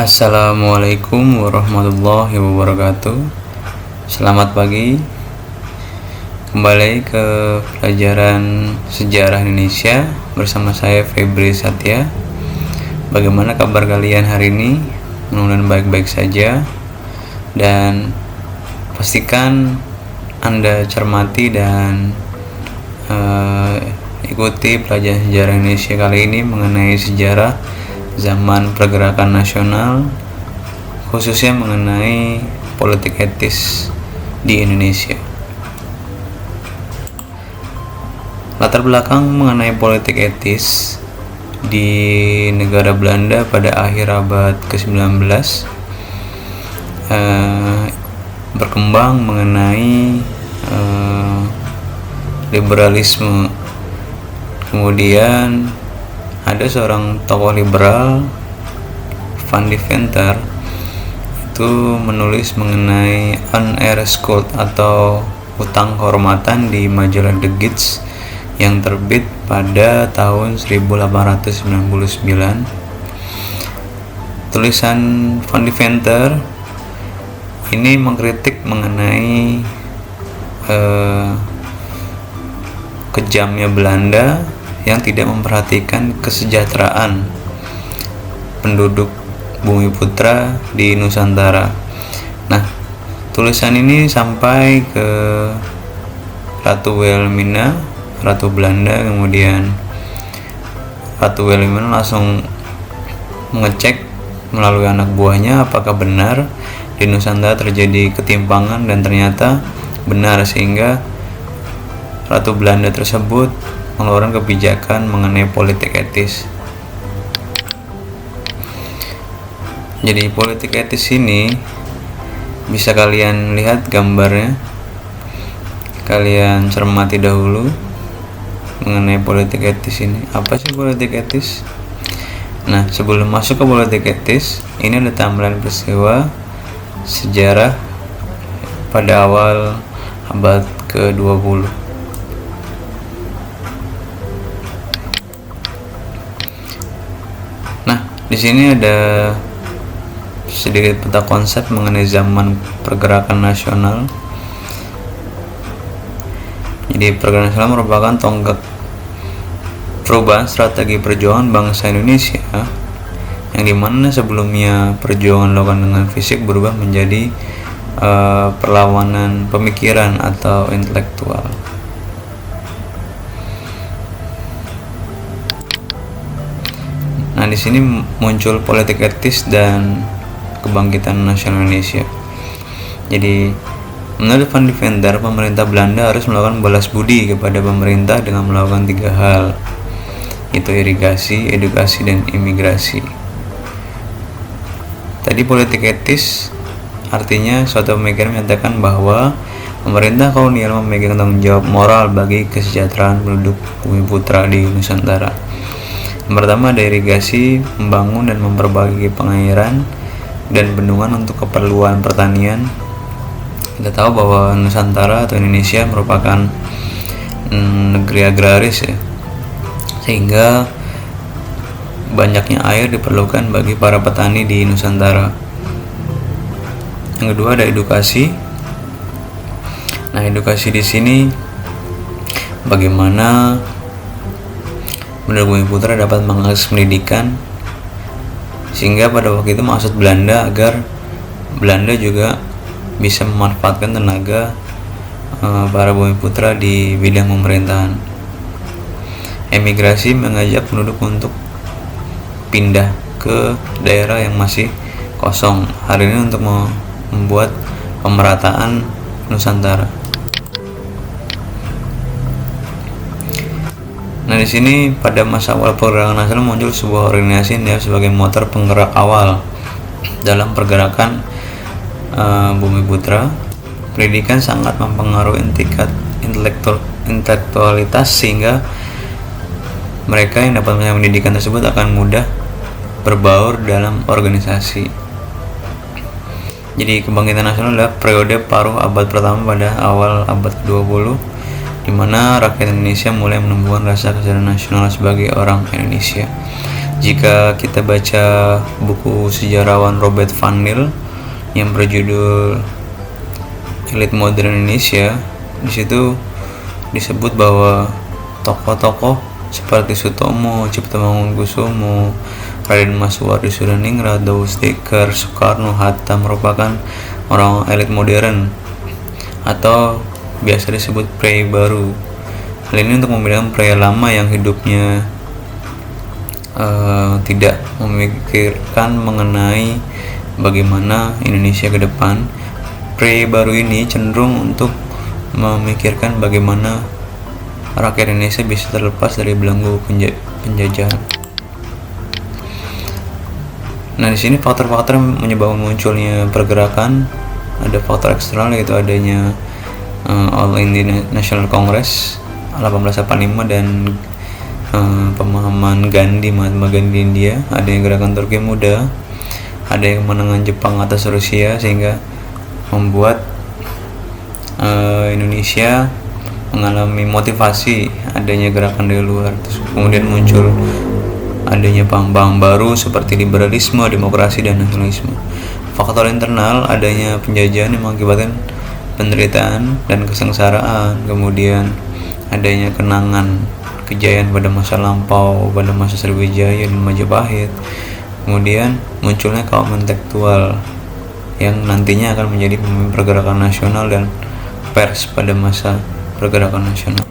Assalamualaikum warahmatullahi wabarakatuh. Selamat pagi. Kembali ke pelajaran sejarah Indonesia bersama saya Febri Satya. Bagaimana kabar kalian hari ini? Mudah-mudahan baik-baik saja. Dan pastikan Anda cermati dan ikuti pelajaran sejarah Indonesia kali ini mengenai sejarah zaman pergerakan nasional, khususnya mengenai politik etis di Indonesia. Latar belakang mengenai politik etis di negara Belanda pada akhir abad ke-19 berkembang mengenai liberalisme. Kemudian ada seorang tokoh liberal, Van Deventer, itu menulis mengenai Oneerschuld atau hutang kehormatan di majalah The Gids yang terbit pada tahun 1899. Tulisan Van Deventer ini mengkritik mengenai kejamnya Belanda yang tidak memperhatikan kesejahteraan penduduk Bumi Putra di Nusantara. Nah, tulisan ini sampai ke Ratu Wilhelmina, Ratu Belanda. Kemudian Ratu Wilhelmina langsung mengecek melalui anak buahnya apakah benar di Nusantara terjadi ketimpangan, dan ternyata benar, sehingga Ratu Belanda tersebut mengeluarkan kebijakan mengenai politik etis. Jadi politik etis ini bisa kalian lihat gambarnya, kalian cermati dahulu mengenai politik etis ini. Apa sih politik etis? Nah, sebelum masuk ke politik etis, ini ada tampilan peristiwa sejarah pada awal abad ke-20. Di sini ada sedikit peta konsep mengenai zaman pergerakan nasional. Jadi pergerakan nasional merupakan tonggak perubahan strategi perjuangan bangsa Indonesia, yang dimana sebelumnya perjuangan dilakukan dengan fisik berubah menjadi perlawanan pemikiran atau intelektual. Nah, di sini muncul politik etis dan kebangkitan nasional Indonesia. Jadi, menurut Van Deventer, pemerintah Belanda harus melakukan balas budi kepada pemerintah dengan melakukan 3 hal, yaitu irigasi, edukasi, dan imigrasi. Tadi politik etis artinya suatu pemikiran menyatakan bahwa pemerintah kolonial memegang tanggung jawab moral bagi kesejahteraan penduduk Bumi Putra di Nusantara. Yang pertama ada irigasi, membangun dan memperbaiki pengairan dan bendungan untuk keperluan pertanian. Kita tahu bahwa Nusantara atau Indonesia merupakan negeri agraris, ya, sehingga banyaknya air diperlukan bagi para petani di Nusantara. Yang kedua ada edukasi. Nah, edukasi di sini bagaimana penduduk Bumi Putra dapat mengakses pendidikan, sehingga pada waktu itu maksud Belanda agar Belanda juga bisa memanfaatkan tenaga para Bumi Putra di bidang pemerintahan. Emigrasi mengajak penduduk untuk pindah ke daerah yang masih kosong, hari ini untuk membuat pemerataan Nusantara. Nah, di sini pada masa awal pergerakan nasional muncul sebuah organisasi yang sebagai motor penggerak awal dalam pergerakan Bumi Putra. Pendidikan sangat mempengaruhi tingkat intelektualitas, sehingga mereka yang dapat menyerap pendidikan tersebut akan mudah berbaur dalam organisasi. Jadi kebangkitan nasional adalah periode paruh abad pertama pada awal abad ke-20, di mana rakyat Indonesia mulai menumbuhkan rasa kesadaran nasional sebagai orang Indonesia. Jika kita baca buku sejarawan Robert Van Niel yang berjudul Elit Modern Indonesia, di situ disebut bahwa tokoh-tokoh seperti Sutomo, Ciptomangunkusumo, Raden Mas Suwardi Sudaningrat, Daud Dekker, Soekarno, Hatta merupakan orang elit modern atau biasa disebut pria baru. Hal ini untuk membedakan pria lama yang hidupnya tidak memikirkan mengenai bagaimana Indonesia ke depan. Pria baru ini cenderung untuk memikirkan bagaimana rakyat Indonesia bisa terlepas dari belenggu penjajahan. Nah, di sini faktor-faktor menyebabkan munculnya pergerakan, ada faktor eksternal yaitu adanya All India National Congress 1885 dan pemahaman Gandhi, Mahatma Gandhi India, ada yang gerakan Turki Muda, ada yang kemenangan Jepang atas Rusia, sehingga membuat Indonesia mengalami motivasi adanya gerakan dari luar. Terus kemudian muncul adanya paham-paham baru seperti liberalisme, demokrasi, dan nasionalisme. Faktor internal adanya penjajahan yang mengakibatkan penderitaan dan kesengsaraan, kemudian adanya kenangan kejayaan pada masa lampau, pada masa Sriwijaya dan Majapahit. Kemudian munculnya kaum intelektual yang nantinya akan menjadi pemimpin pergerakan nasional dan pers pada masa pergerakan nasional.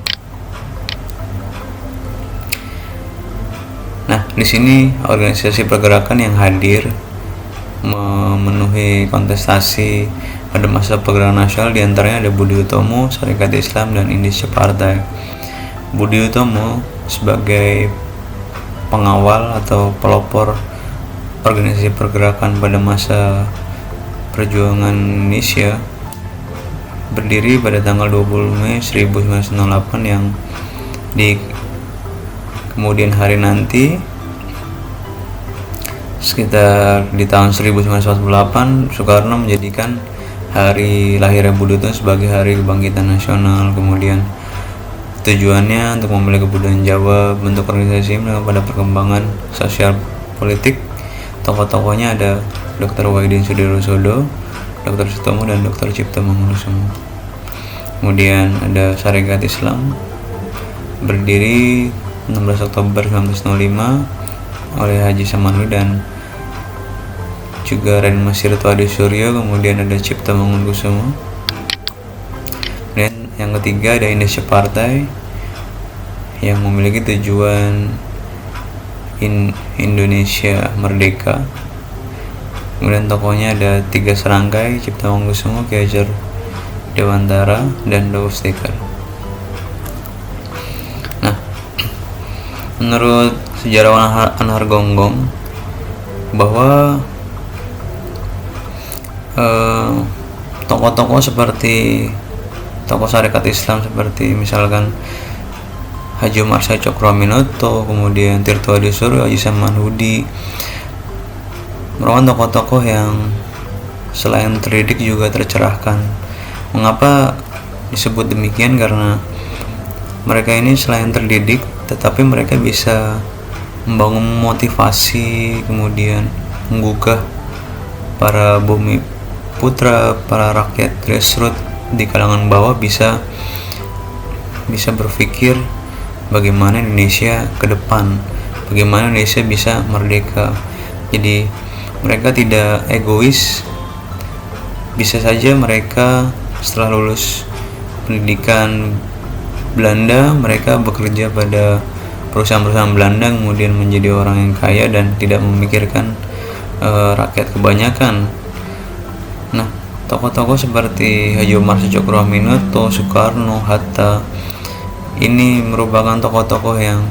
Nah, di sini organisasi pergerakan yang hadir memenuhi kontestasi pada masa pergerakan nasional diantaranya ada Budi Utomo, Sarekat Islam, dan Indonesia Partai. Budi Utomo sebagai pengawal atau pelopor organisasi pergerakan pada masa perjuangan Indonesia berdiri pada tanggal 20 Mei 1908 yang di kemudian hari nanti sekitar di tahun 1948 Soekarno menjadikan hari lahirnya Budi Utomo sebagai hari kebangkitan nasional. Kemudian tujuannya untuk memilih kebudayaan Jawa, bentuk organisasi pada perkembangan sosial politik. Tokoh-tokohnya ada Dr. Wahidin Sudirosodo, Dr. Sutomo, dan Dr. Ciptomangunkusumo. Kemudian ada Sarekat Islam berdiri 16 Oktober 1905 oleh Haji Samanhudi dan juga Raden Mas Tirto Suryo. Kemudian ada Ciptomangunkusumo. Dan yang ketiga ada Indonesia Partai yang memiliki tujuan Indonesia Merdeka. Kemudian tokohnya ada 3 serangkai, Ciptomangunkusumo, Ki Hajar Dewantara, dan Daud Dekker. Nah, menurut sejarawan Anhar Gonggong bahwa tokoh-tokoh seperti tokoh Sarekat Islam seperti misalkan Haji Umar Said Cokroaminoto, kemudian Tirto Adi Suryo, Haji Samanhudi merupakan tokoh-tokoh yang selain terdidik juga tercerahkan. Mengapa disebut demikian? Karena mereka ini selain terdidik tetapi mereka bisa membangun motivasi, kemudian menggugah para bumi putra, para rakyat grassroots di kalangan bawah bisa berpikir bagaimana Indonesia ke depan, bagaimana Indonesia bisa merdeka. Jadi mereka tidak egois. Bisa saja mereka setelah lulus pendidikan Belanda, mereka bekerja pada perusahaan-perusahaan Belanda, kemudian menjadi orang yang kaya dan tidak memikirkan rakyat kebanyakan. Nah, tokoh-tokoh seperti Haji Umar Cokroaminoto, Soekarno, Hatta ini merupakan tokoh-tokoh yang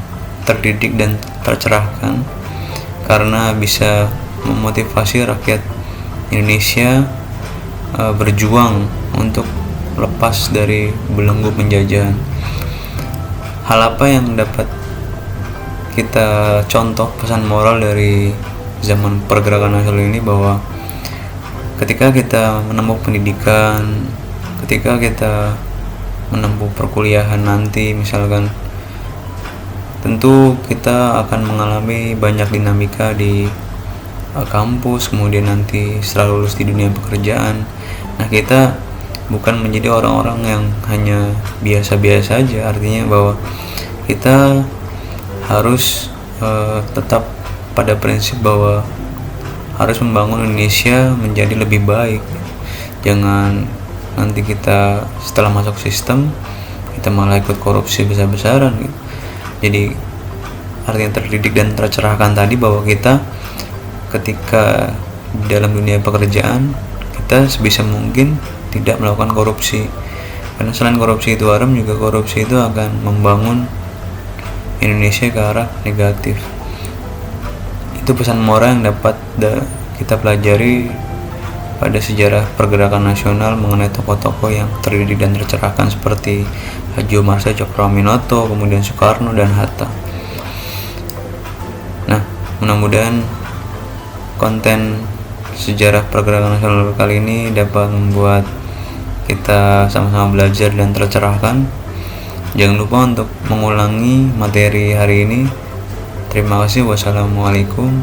terdidik dan tercerahkan karena bisa memotivasi rakyat Indonesia berjuang untuk lepas dari belenggu penjajahan. Hal apa yang dapat kita contoh pesan moral dari zaman pergerakan nasional ini, bahwa ketika kita menempuh pendidikan, ketika kita menempuh perkuliahan nanti, misalkan tentu kita akan mengalami banyak dinamika di kampus, kemudian nanti setelah lulus di dunia pekerjaan. Nah, kita bukan menjadi orang-orang yang hanya biasa-biasa aja, artinya bahwa kita harus tetap pada prinsip bahwa harus membangun Indonesia menjadi lebih baik. Jangan nanti kita setelah masuk sistem kita malah ikut korupsi besar-besaran gitu. Jadi artinya terdidik dan tercerahkan tadi bahwa kita ketika dalam dunia pekerjaan kita sebisa mungkin tidak melakukan korupsi, karena selain korupsi itu haram, juga korupsi itu akan membangun Indonesia ke arah negatif. Itu pesan moral yang dapat kita pelajari pada sejarah pergerakan nasional mengenai tokoh-tokoh yang terdidik dan tercerahkan seperti Haji Omar Syah Cokroaminoto, kemudian Soekarno dan Hatta. Nah, mudah-mudahan konten sejarah pergerakan nasional kali ini dapat membuat kita sama-sama belajar dan tercerahkan. Jangan lupa untuk mengulangi materi hari ini. Terima kasih. Wassalamualaikum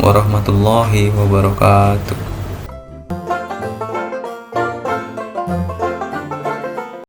warahmatullahi wabarakatuh.